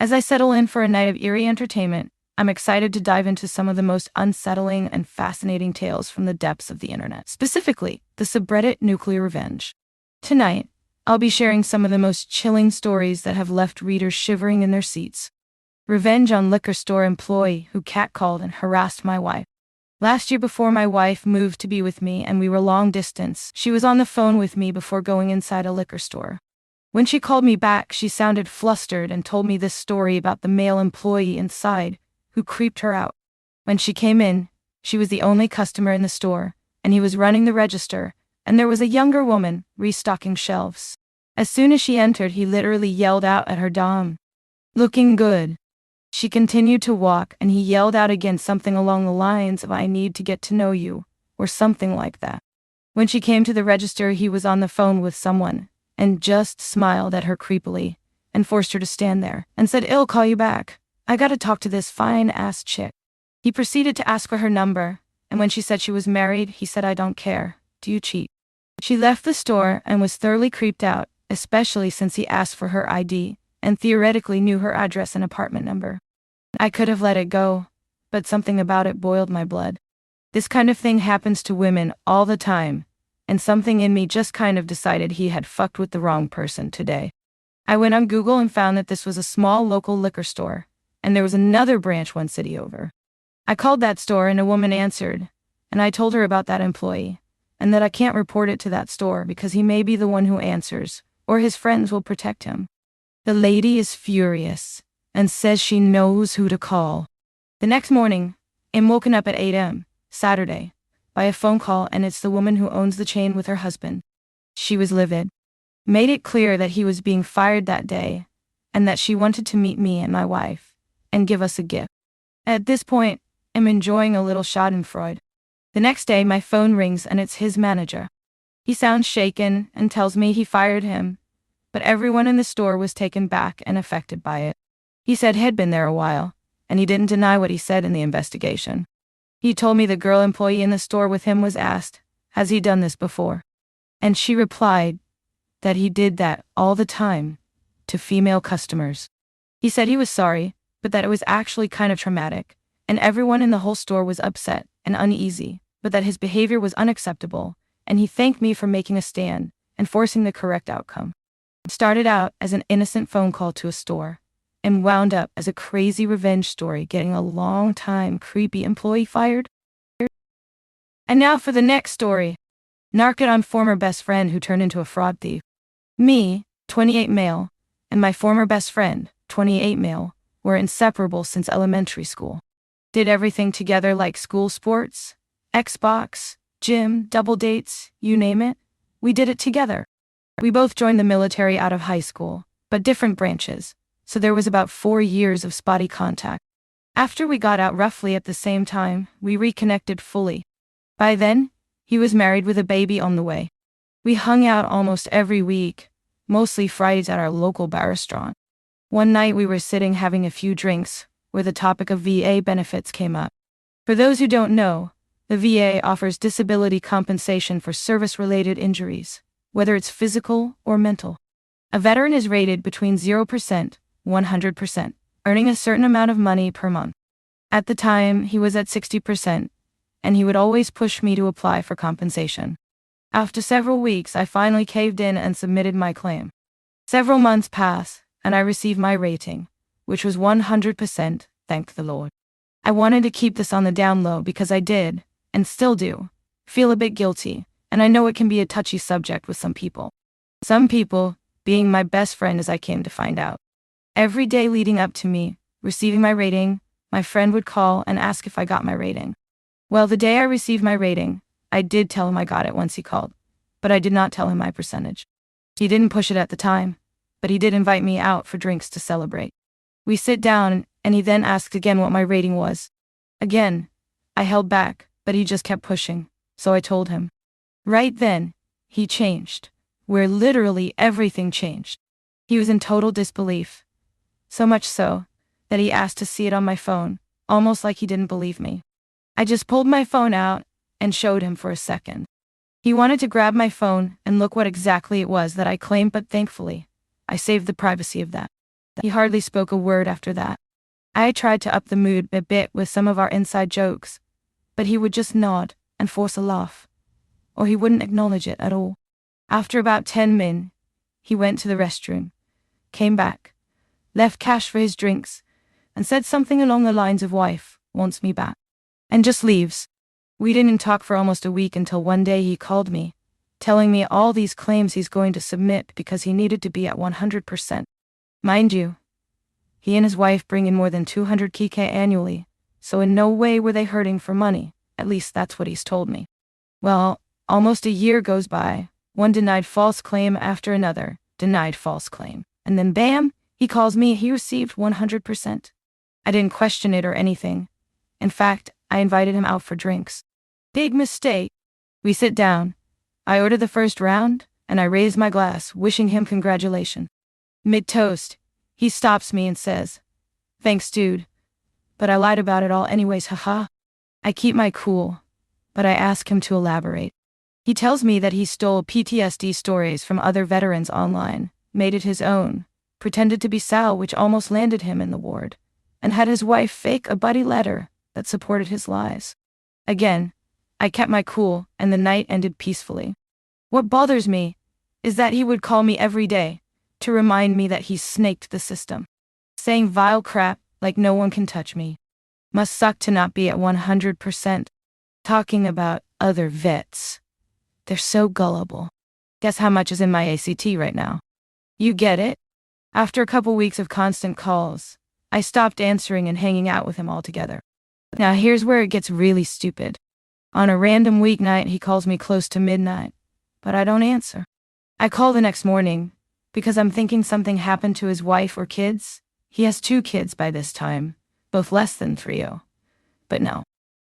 As I settle in for a night of eerie entertainment, I'm excited to dive into some of the most unsettling and fascinating tales from the depths of the internet, specifically the subreddit NuclearRevenge. Tonight, I'll be sharing some of the most chilling stories that have left readers shivering in their seats. Revenge on liquor store employee who catcalled and harassed my wife. Last year, before my wife moved to be with me and we were long distance, she was on the phone with me before going inside a liquor store. When she called me back, she sounded flustered and told me this story about the male employee inside who creeped her out. When she came in, she was the only customer in the store, and he was running the register, and there was a younger woman restocking shelves. As soon as she entered, he literally yelled out at her dom, "Looking good." She continued to walk, and he yelled out again something along the lines of "I need to get to know you," or something like that. When she came to the register, he was on the phone with someone, and just smiled at her creepily, and forced her to stand there, and said, "I'll call you back. I gotta talk to this fine-ass chick." He proceeded to ask for her number, and when she said she was married, he said, "I don't care. Do you cheat?" She left the store and was thoroughly creeped out, especially since he asked for her ID, and theoretically knew her address and apartment number. I could have let it go, but something about it boiled my blood. This kind of thing happens to women all the time, and something in me just kind of decided he had fucked with the wrong person today. I went on Google and found that this was a small local liquor store, and there was another branch one city over. I called that store and a woman answered, and I told her about that employee, and that I can't report it to that store because he may be the one who answers, or his friends will protect him. The lady is furious and says she knows who to call. The next morning, I'm woken up at 8 a.m., Saturday, by a phone call, and it's the woman who owns the chain with her husband. She was livid. Made it clear that he was being fired that day, and that she wanted to meet me and my wife, and give us a gift. At this point, I'm enjoying a little schadenfreude. The next day, my phone rings and it's his manager. He sounds shaken and tells me he fired him, but everyone in the store was taken back and affected by it. He said he'd been there a while, and he didn't deny what he said in the investigation. He told me the girl employee in the store with him was asked, "Has he done this before?" And she replied that he did that all the time to female customers. He said he was sorry, but that it was actually kind of traumatic, and everyone in the whole store was upset and uneasy, but that his behavior was unacceptable, and he thanked me for making a stand and forcing the correct outcome. It started out as an innocent phone call to a store, and wound up as a crazy revenge story, getting a long-time creepy employee fired. And now for the next story. Narked on former best friend who turned into a fraud thief. Me, 28 male, and my former best friend, 28 male, were inseparable since elementary school. Did everything together like school sports, Xbox, gym, double dates, you name it. We did it together. We both joined the military out of high school, but different branches, so there was about 4 years of spotty contact. After we got out roughly at the same time, we reconnected fully. By then, he was married with a baby on the way. We hung out almost every week, mostly Fridays at our local bar restaurant. One night we were sitting having a few drinks, where the topic of VA benefits came up. For those who don't know, the VA offers disability compensation for service-related injuries, whether it's physical or mental. A veteran is rated between 0% 100%, earning a certain amount of money per month. At the time, he was at 60%, and he would always push me to apply for compensation. After several weeks, I finally caved in and submitted my claim. Several months pass, and I received my rating, which was 100%, thank the Lord. I wanted to keep this on the down low because I did, and still do, feel a bit guilty, and I know it can be a touchy subject with some people. Some people being my best friend, as I came to find out. Every day leading up to me receiving my rating, my friend would call and ask if I got my rating. Well, the day I received my rating, I did tell him I got it once he called, but I did not tell him my percentage. He didn't push it at the time, but he did invite me out for drinks to celebrate. We sit down, and he then asked again what my rating was. Again, I held back, but he just kept pushing, so I told him. Right then, he changed, where literally everything changed. He was in total disbelief. So much so, that he asked to see it on my phone, almost like he didn't believe me. I just pulled my phone out and showed him for a second. He wanted to grab my phone and look what exactly it was that I claimed, but thankfully, I saved the privacy of that. He hardly spoke a word after that. I tried to up the mood a bit with some of our inside jokes, but he would just nod and force a laugh, or he wouldn't acknowledge it at all. After about 10 min, he went to the restroom, came back, left cash for his drinks, and said something along the lines of wife wants me back, and just leaves. We didn't talk for almost a week until one day he called me, telling me all these claims he's going to submit because he needed to be at 100%. Mind you, he and his wife bring in more than 200k annually, so in no way were they hurting for money, at least that's what he's told me. Well, almost a year goes by, one denied false claim after another, denied false claim, and then bam, he calls me he received 100%. I didn't question it or anything. In fact, I invited him out for drinks. Big mistake. We sit down. I order the first round, and I raise my glass, wishing him congratulations. Mid-toast, he stops me and says, "Thanks, dude. But I lied about it all anyways, haha." I keep my cool, but I ask him to elaborate. He tells me that he stole PTSD stories from other veterans online, made it his own, pretended to be Sal, which almost landed him in the ward, and had his wife fake a buddy letter that supported his lies. Again, I kept my cool, and the night ended peacefully. What bothers me is that he would call me every day to remind me that he snaked the system, saying vile crap like no one can touch me. Must suck to not be at 100%. Talking about other vets. They're so gullible. Guess how much is in my ACT right now? You get it? After a couple weeks of constant calls, I stopped answering and hanging out with him altogether. Now here's where it gets really stupid. On a random weeknight, he calls me close to midnight, but I don't answer. I call the next morning because I'm thinking something happened to his wife or kids. He has 2 kids by this time, both less than 3. But no.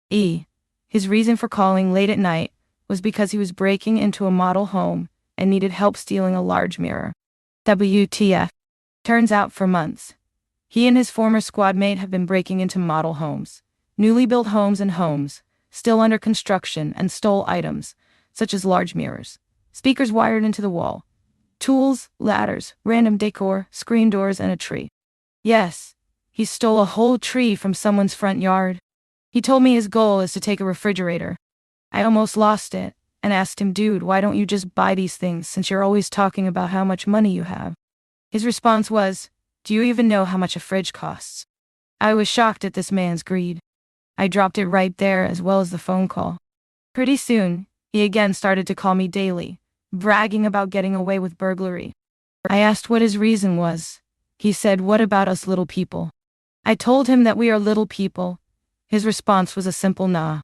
His reason for calling late at night was because he was breaking into a model home and needed help stealing a large mirror. WTF. Turns out for months, he and his former squad mate have been breaking into model homes, newly built homes and homes, still under construction, and stole items, such as large mirrors, speakers wired into the wall, tools, ladders, random decor, screen doors, and a tree. Yes, he stole a whole tree from someone's front yard. He told me his goal is to take a refrigerator. I almost lost it and asked him, "Dude, why don't you just buy these things since you're always talking about how much money you have?" His response was, "Do you even know how much a fridge costs?" I was shocked at this man's greed. I dropped it right there as well as the phone call. Pretty soon, he again started to call me daily, bragging about getting away with burglary. I asked what his reason was. He said, "What about us little people?" I told him that we are little people. His response was a simple nah.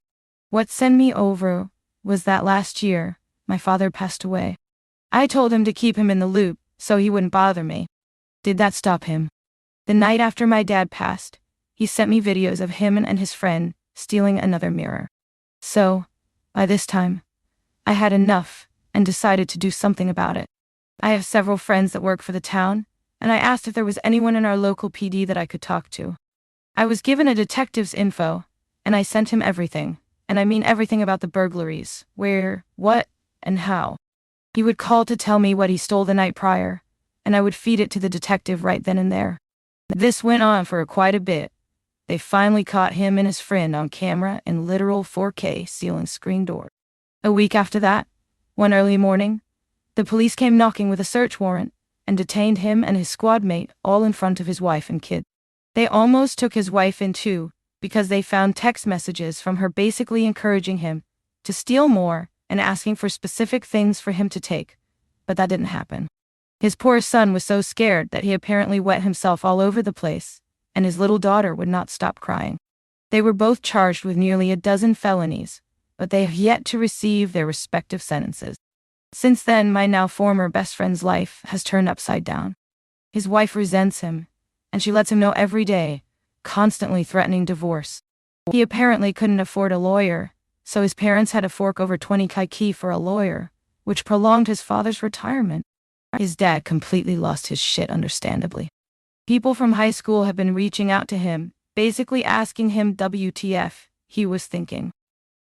What sent me over was that last year, my father passed away. I told him to keep him in the loop so he wouldn't bother me. Did that stop him? The night after my dad passed, he sent me videos of him and his friend stealing another mirror. So, by this time, I had enough and decided to do something about it. I have several friends that work for the town, and I asked if there was anyone in our local PD that I could talk to. I was given a detective's info, and I sent him everything, and I mean everything about the burglaries, where, what, and how. He would call to tell me what he stole the night prior, and I would feed it to the detective right then and there. This went on for quite a bit. They finally caught him and his friend on camera in literal 4K stealing screen doors. A week after that, one early morning, the police came knocking with a search warrant and detained him and his squad mate all in front of his wife and kid. They almost took his wife in too, because they found text messages from her basically encouraging him to steal more and asking for specific things for him to take, but that didn't happen. His poor son was so scared that he apparently wet himself all over the place, and his little daughter would not stop crying. They were both charged with nearly a dozen felonies, but they have yet to receive their respective sentences. Since then, my now former best friend's life has turned upside down. His wife resents him, and she lets him know every day, constantly threatening divorce. He apparently couldn't afford a lawyer, so his parents had to fork over 20k for a lawyer, which prolonged his father's retirement. His dad completely lost his shit, understandably. People from high school have been reaching out to him, basically asking him WTF he was thinking.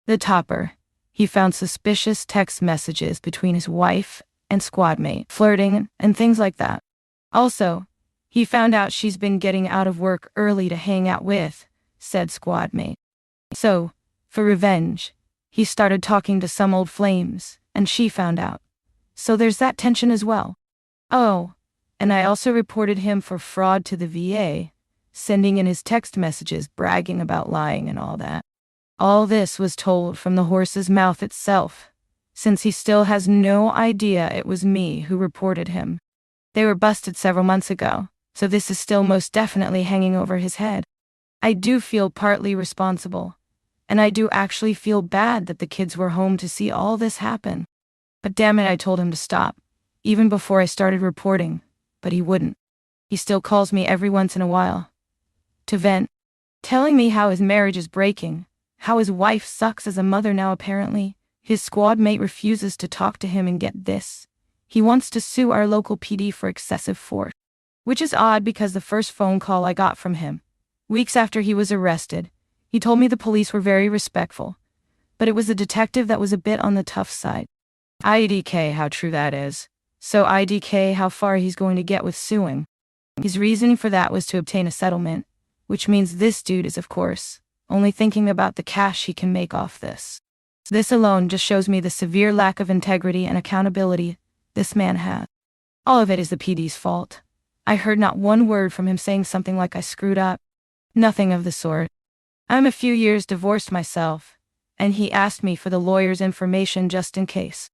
The topper. He found suspicious text messages between his wife and squad mate, flirting and things like that. Also, He found out she's been getting out of work early to hang out with, said squad mate. So, for revenge, he started talking to some old flames, and she found out. So there's that tension as well. Oh, and I also reported him for fraud to the VA, sending in his text messages bragging about lying and all that. All this was told from the horse's mouth itself, since he still has no idea it was me who reported him. They were busted several months ago, so this is still most definitely hanging over his head. I do feel partly responsible, and I do actually feel bad that the kids were home to see all this happen. But damn it, I told him to stop, even before I started reporting, but he wouldn't. He still calls me every once in a while to vent, telling me how his marriage is breaking, how his wife sucks as a mother now apparently. His squad mate refuses to talk to him, and get this, he wants to sue our local PD for excessive force. Which is odd because the first phone call I got from him, weeks after he was arrested, he told me the police were very respectful, but it was the detective that was a bit on the tough side. IDK how true that is. So IDK how far he's going to get with suing. His reasoning for that was to obtain a settlement, which means this dude is, of course, only thinking about the cash he can make off this. This alone just shows me the severe lack of integrity and accountability this man has. All of it is the PD's fault. I heard not one word from him saying something like I screwed up. Nothing of the sort. I'm a few years divorced myself, and he asked me for the lawyer's information just in case.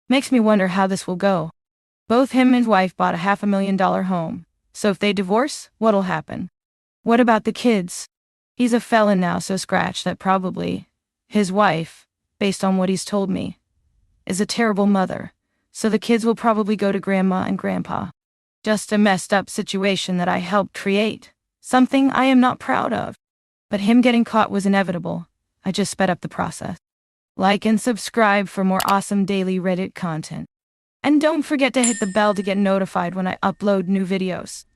Makes me wonder how this will go. Both him and his wife bought a $500,000 home, so if they divorce, what'll happen? What about the kids? He's a felon now, so scratch that. Probably his wife, based on what he's told me, is a terrible mother, so the kids will probably go to grandma and grandpa. Just a messed up situation that I helped create, something I am not proud of. But him getting caught was inevitable. I just sped up the process. Like and subscribe for more awesome daily Reddit content. And don't forget to hit the bell to get notified when I upload new videos.